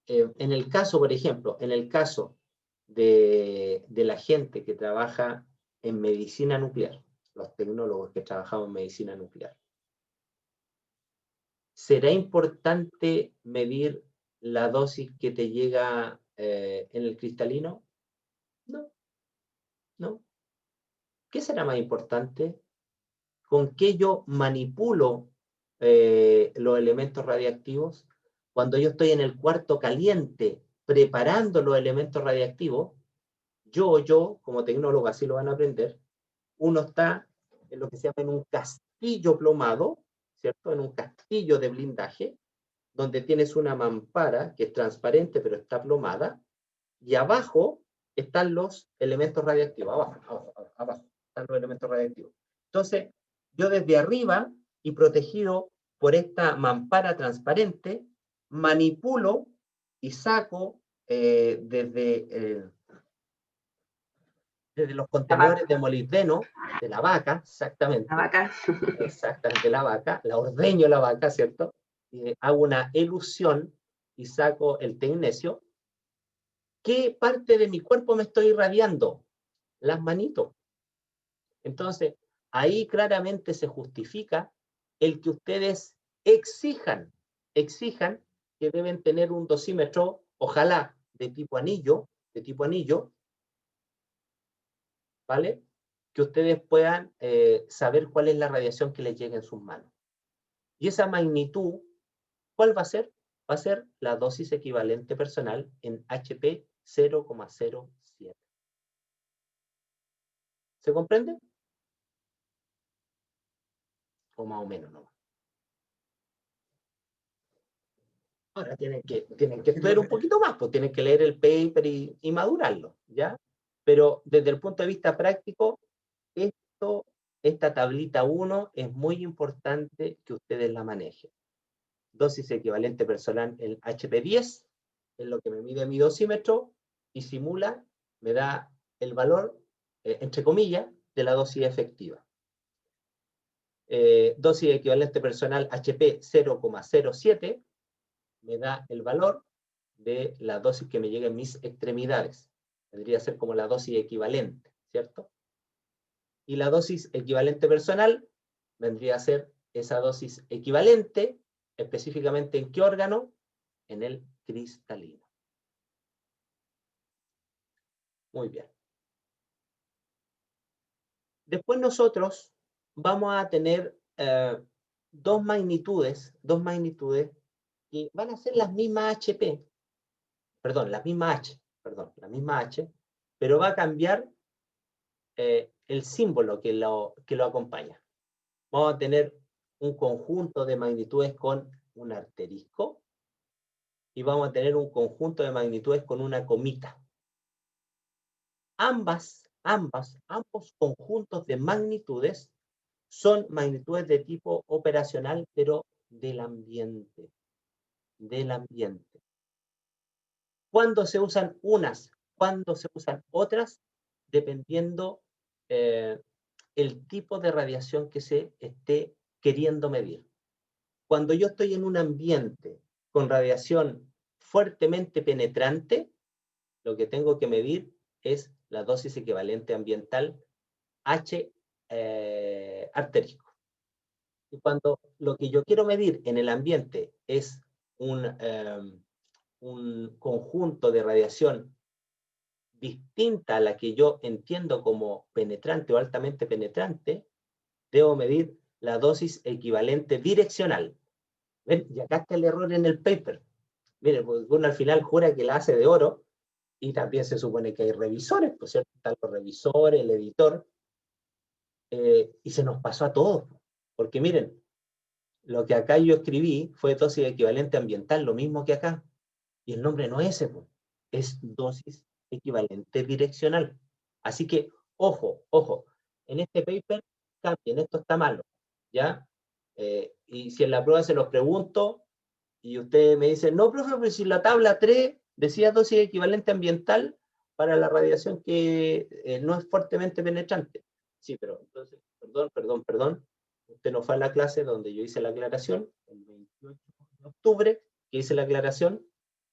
En el caso, por ejemplo, en el caso de la gente que trabaja en medicina nuclear, los tecnólogos que trabajamos en medicina nuclear, ¿será importante medir la dosis que te llega en el cristalino? No, no. ¿Qué será más importante? ¿Con qué yo manipulo los elementos radiactivos? Cuando yo estoy en el cuarto caliente preparando los elementos radiactivos, yo como tecnólogo, así lo van a aprender, uno está en lo que se llama en un castillo plomado, ¿cierto? En un castillo de blindaje, donde tienes una mampara que es transparente pero está plomada, y abajo están los elementos radiactivos, abajo están los elementos radiactivos. Entonces, yo desde arriba y protegido por esta mampara transparente, manipulo y saco desde los contenedores de molibdeno de la vaca, exactamente. La vaca. Exactamente, la vaca, la ordeño la vaca, ¿cierto? Hago una elusión y saco el tecnecio. ¿Qué parte de mi cuerpo me estoy irradiando? Las manitos. Entonces, ahí claramente se justifica el que ustedes exijan que deben tener un dosímetro, ojalá de tipo anillo, ¿vale? Que ustedes puedan saber cuál es la radiación que les llega en sus manos. Y esa magnitud, ¿cuál va a ser? Va a ser la dosis equivalente personal en HP 0,07. ¿Se comprende? O más o menos, ¿no? Ahora tienen que estudiar un poquito más, pues tienen que leer el paper y madurarlo, ¿ya? Pero desde el punto de vista práctico, esta tablita 1 es muy importante que ustedes la manejen. Dosis equivalente personal en HP10, es lo que me mide mi dosímetro, y simula, me da el valor, entre comillas, de la dosis efectiva. Dosis equivalente personal HP 0,07, me da el valor de la dosis que me llega en mis extremidades. Tendría que ser como la dosis equivalente, ¿cierto? Y la dosis equivalente personal vendría a ser esa dosis equivalente, específicamente ¿en qué órgano? En el cristalino. Muy bien. Después nosotros vamos a tener dos magnitudes que van a ser las mismas HP, la misma H, pero va a cambiar el símbolo que lo acompaña. Vamos a tener un conjunto de magnitudes con un asterisco y vamos a tener un conjunto de magnitudes con una comita. Ambas ambos conjuntos de magnitudes son magnitudes de tipo operacional, pero del ambiente. ¿Cuándo se usan unas? ¿Cuándo se usan otras? Dependiendo el tipo de radiación que se esté queriendo medir. Cuando yo estoy en un ambiente con radiación fuertemente penetrante, lo que tengo que medir es la dosis equivalente ambiental H artérico. Y cuando lo que yo quiero medir en el ambiente es un conjunto de radiación distinta a la que yo entiendo como penetrante o altamente penetrante, debo medir la dosis equivalente direccional. ¿Ven? Y acá está el error en el paper. Miren, porque uno al final jura que la hace de oro, y también se supone que hay revisores, pues cierto, están los revisores, el editor, y se nos pasó a todos. Porque miren, lo que acá yo escribí fue dosis equivalente ambiental, lo mismo que acá. Y el nombre no es ese, es dosis equivalente direccional. Así que, ojo, en este paper cambien, esto está malo, ¿ya? Y si en la prueba se los pregunto, y ustedes me dicen, no, profe, pero si la tabla 3 decía dosis equivalente ambiental para la radiación que no es fuertemente penetrante. Sí, pero entonces, perdón, usted no fue a la clase donde yo hice la aclaración, el 28 de octubre, que hice la aclaración,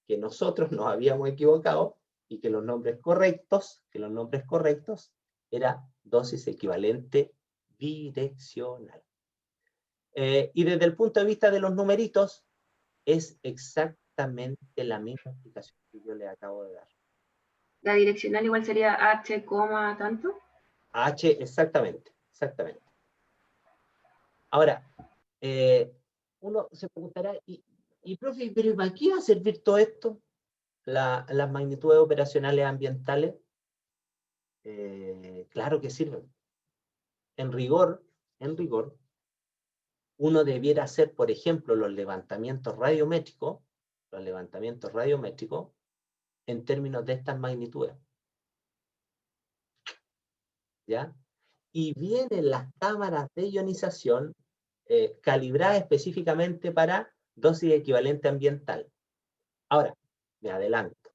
que nosotros nos habíamos equivocado y que los nombres correctos era dosis equivalente direccional. Y desde el punto de vista de los numeritos, es exactamente la misma explicación que yo le acabo de dar. La direccional igual sería H, tanto. H, exactamente. Ahora, uno se preguntará, y profe, ¿pero para qué va a servir todo esto? Las magnitudes operacionales ambientales, claro que sirven. En rigor, uno debiera hacer, por ejemplo, los levantamientos radiométricos en términos de estas magnitudes. ¿Ya? Y vienen las cámaras de ionización calibradas específicamente para dosis equivalente ambiental. Ahora, me adelanto.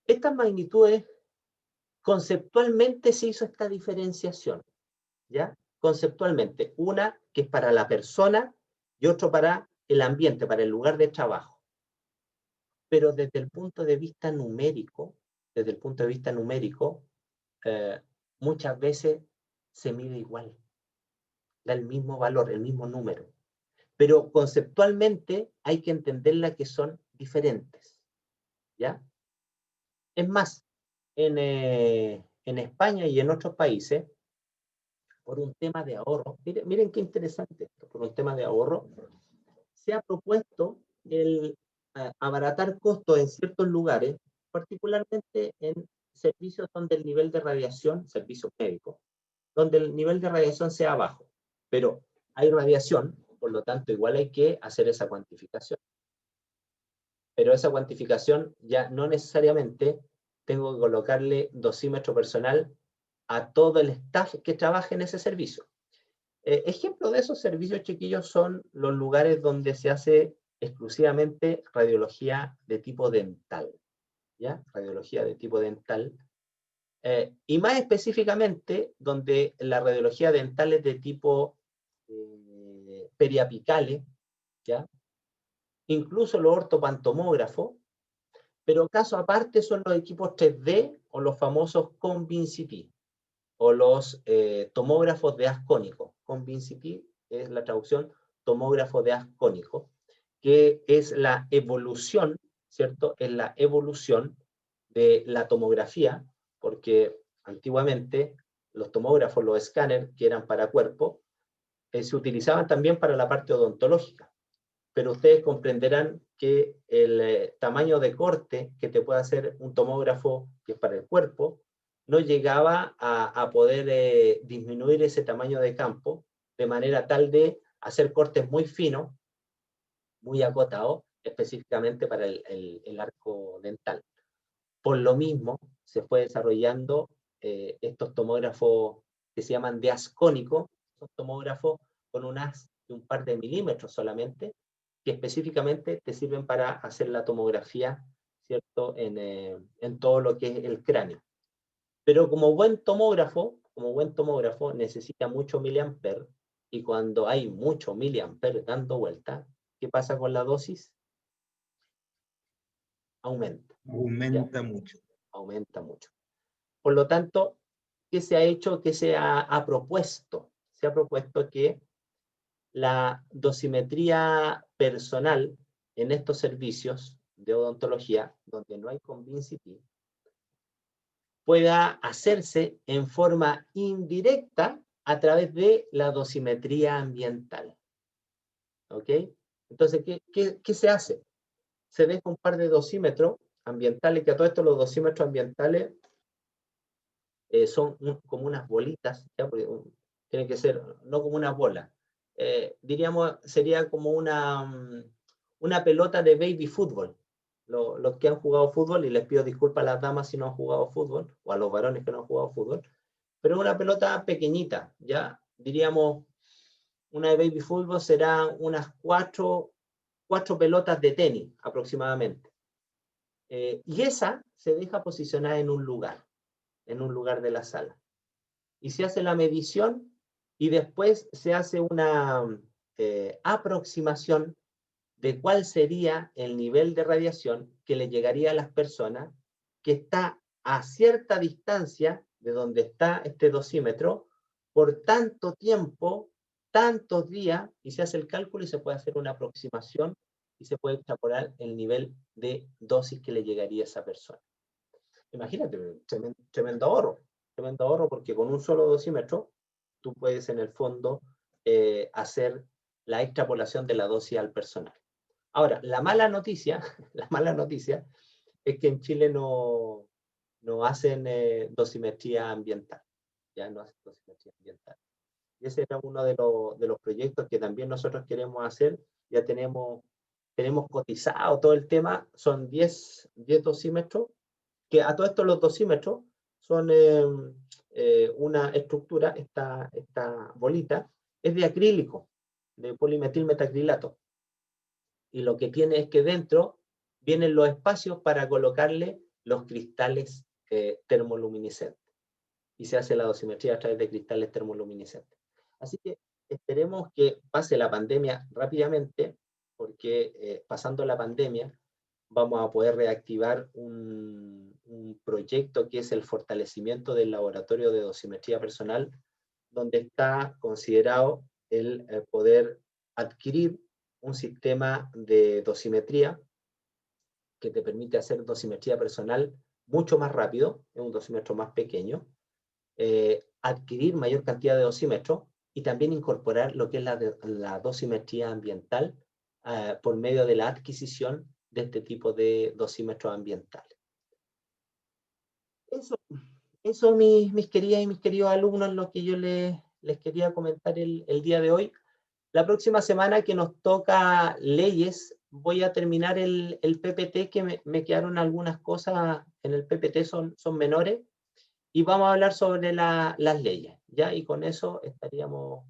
Estas magnitudes, conceptualmente se hizo esta diferenciación, ¿ya? Conceptualmente, una que es para la persona y otro para el ambiente, para el lugar de trabajo. Pero desde el punto de vista numérico, muchas veces se mide igual, da el mismo valor, el mismo número. Pero conceptualmente hay que entenderla que son diferentes, ¿ya? Es más, en España y en otros países, por un tema de ahorro, miren qué interesante esto, por un tema de ahorro, se ha propuesto el abaratar costos en ciertos lugares, particularmente en servicios donde el nivel de radiación, servicios médicos, donde el nivel de radiación sea bajo. Pero hay radiación, por lo tanto, igual hay que hacer esa cuantificación. Pero esa cuantificación ya no necesariamente tengo que colocarle dosímetro personal a todo el staff que trabaje en ese servicio. Ejemplo de esos servicios, chiquillos, son los lugares donde se hace exclusivamente radiología de tipo dental, ¿ya? Radiología de tipo dental. Y más específicamente, donde la radiología dental es de tipo periapicales, ¿ya? Incluso los ortopantomógrafos, pero caso aparte son los equipos 3D o los famosos ConvinCT, o los tomógrafos de haz cónico. ConvinCT es la traducción tomógrafo de haz cónico, que es la evolución, ¿cierto? Es la evolución de la tomografía, porque antiguamente los tomógrafos, los escáneres, que eran para cuerpo, se utilizaban también para la parte odontológica. Pero ustedes comprenderán que el tamaño de corte que te puede hacer un tomógrafo que es para el cuerpo no llegaba a poder disminuir ese tamaño de campo de manera tal de hacer cortes muy finos, muy acotados, específicamente para el arco dental. por lo mismo se fue desarrollando estos tomógrafos que se llaman de haz cónico, son tomógrafos con un haz de un par de milímetros solamente, que específicamente te sirven para hacer la tomografía, ¿cierto?, en todo lo que es el cráneo. Pero como buen tomógrafo necesita mucho miliamper, y cuando hay mucho miliamper dando vuelta, ¿qué pasa con la dosis? Aumenta. Aumenta mucho. Aumenta mucho. Por lo tanto, ¿qué se ha hecho? ¿Qué se ha propuesto? Se ha propuesto que la dosimetría personal en estos servicios de odontología, donde no hay Convincity, pueda hacerse en forma indirecta a través de la dosimetría ambiental. ¿Ok? Entonces, ¿qué se hace? Se deja un par de dosímetros ambientales, que a todo esto los dosímetros ambientales son como unas bolitas, ¿ya? Porque tiene que ser, no como una bola, diríamos, sería como una pelota de baby fútbol. Los que han jugado fútbol, y les pido disculpas a las damas si no han jugado fútbol, o a los varones que no han jugado fútbol, pero una pelota pequeñita, ¿ya? Diríamos, una de baby fútbol será unas cuatro pelotas de tenis aproximadamente. Y esa se deja posicionar en un lugar de la sala. Y se hace la medición y después se hace una aproximación de cuál sería el nivel de radiación que le llegaría a las personas que está a cierta distancia de donde está este dosímetro por tanto tiempo, tantos días, y se hace el cálculo y se puede hacer una aproximación y se puede extrapolar el nivel de dosis que le llegaría a esa persona. Imagínate, tremendo ahorro, porque con un solo dosímetro tú puedes en el fondo hacer la extrapolación de la dosis al personal. Ahora, la mala noticia es que en Chile no hacen dosimetría ambiental, ya no hacen dosimetría ambiental. Y ese era uno de los proyectos que también nosotros queremos hacer. Ya tenemos cotizado todo el tema, son 10 dosímetros, que a todo esto los dosímetros son una estructura, esta bolita, es de acrílico, de polimetilmetacrilato. Y lo que tiene es que dentro vienen los espacios para colocarle los cristales termoluminiscentes. Y se hace la dosimetría a través de cristales termoluminiscentes. Así que esperemos que pase la pandemia rápidamente, porque pasando la pandemia vamos a poder reactivar un proyecto que es el fortalecimiento del laboratorio de dosimetría personal, donde está considerado el poder adquirir un sistema de dosimetría que te permite hacer dosimetría personal mucho más rápido, es un dosímetro más pequeño, adquirir mayor cantidad de dosímetros y también incorporar lo que es la dosimetría ambiental por medio de la adquisición de este tipo de dosímetros ambientales. Eso mis queridas y mis queridos alumnos, lo que yo les quería comentar el día de hoy. La próxima semana que nos toca leyes, voy a terminar el PPT, que me quedaron algunas cosas en el PPT, son menores, y vamos a hablar sobre las leyes, ¿ya? Y con eso estaríamos,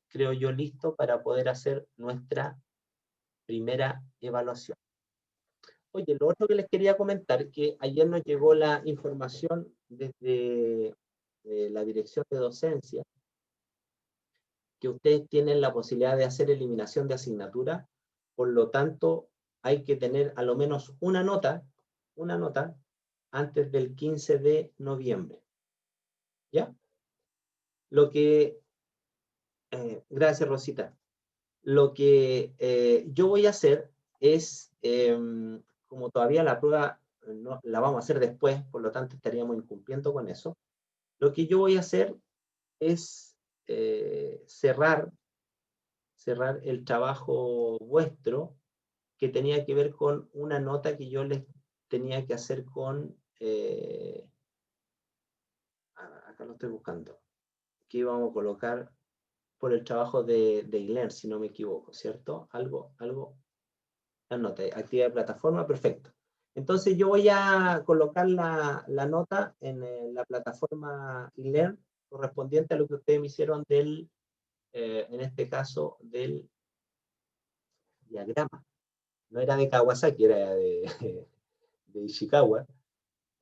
creo yo, listos para poder hacer nuestra primera evaluación. Oye, lo otro que les quería comentar, que ayer nos llegó la información desde la Dirección de Docencia, que ustedes tienen la posibilidad de hacer eliminación de asignatura, por lo tanto, hay que tener a lo menos una nota antes del 15 de noviembre. ¿Ya? Lo que, gracias Rosita, lo que yo voy a hacer es, como todavía la prueba no, la vamos a hacer después, por lo tanto estaríamos incumpliendo con eso, lo que yo voy a hacer es cerrar el trabajo vuestro, que tenía que ver con una nota que yo les tenía que hacer con, acá lo estoy buscando, que íbamos a colocar por el trabajo de ILER, si no me equivoco, ¿cierto? Algo, la nota, actividad de plataforma, perfecto. Entonces yo voy a colocar la nota en la plataforma eLearn correspondiente a lo que ustedes me hicieron del, en este caso, del diagrama. No era de Kawasaki, era de Ishikawa.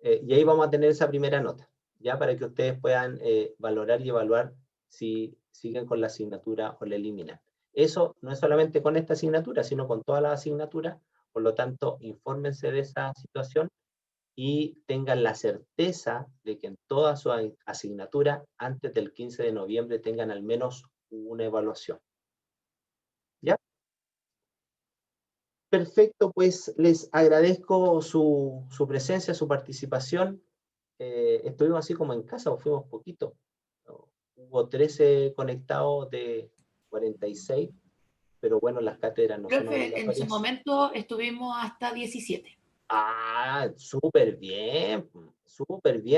Y ahí vamos a tener esa primera nota, ya para que ustedes puedan valorar y evaluar si siguen con la asignatura o la eliminan. Eso no es solamente con esta asignatura, sino con todas las asignaturas. Por lo tanto, infórmense de esa situación y tengan la certeza de que en toda su asignatura, antes del 15 de noviembre, tengan al menos una evaluación. ¿Ya? Perfecto, pues les agradezco su presencia, su participación. Estuvimos así como en casa, o fuimos poquito. Hubo 13 conectados de 46, pero bueno, las cátedras no son Profe, en su obligatorias. momento estuvimos hasta 17. Ah, súper bien,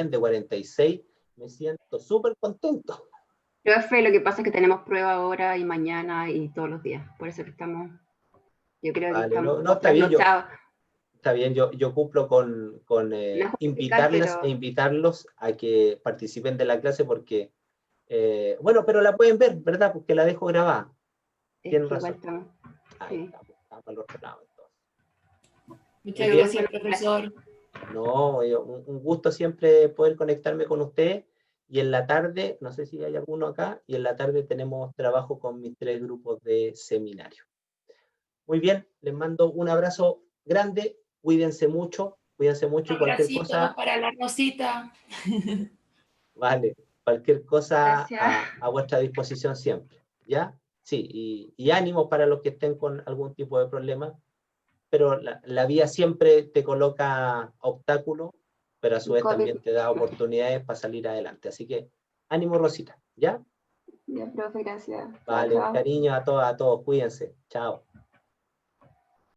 de 46. Me siento súper contento. Profe, lo que pasa es que tenemos prueba ahora y mañana y todos los días. Por eso que estamos, yo creo que Vale, estamos no, está bien, trasnochados. está bien, yo cumplo con No es justificar, invitarles pero- e invitarlos a que participen de la clase porque, bueno, pero la pueden ver, ¿verdad? Porque la dejo grabada. Es Tienen que igual razón. estamos. Ahí Sí. estamos al otro lado, entonces. Muchas Muy bien. gracias, profesor. No, un gusto siempre poder conectarme con ustedes. Y en la tarde, no sé si hay alguno acá, y en la tarde tenemos trabajo con mis 3 grupos de seminario. Muy bien, les mando un abrazo grande, cuídense mucho y Un cualquier abracito cosa, para la Rosita. vale, cualquier cosa Gracias. a vuestra disposición siempre, ¿ya? Sí, y ánimo para los que estén con algún tipo de problema, pero la vida siempre te coloca obstáculos, pero a su vez también te da oportunidades para salir adelante. Así que ánimo, Rosita, ¿ya? Ya, profe, gracias. Chao, Vale, un chao. cariño a todos, cuídense. Chao.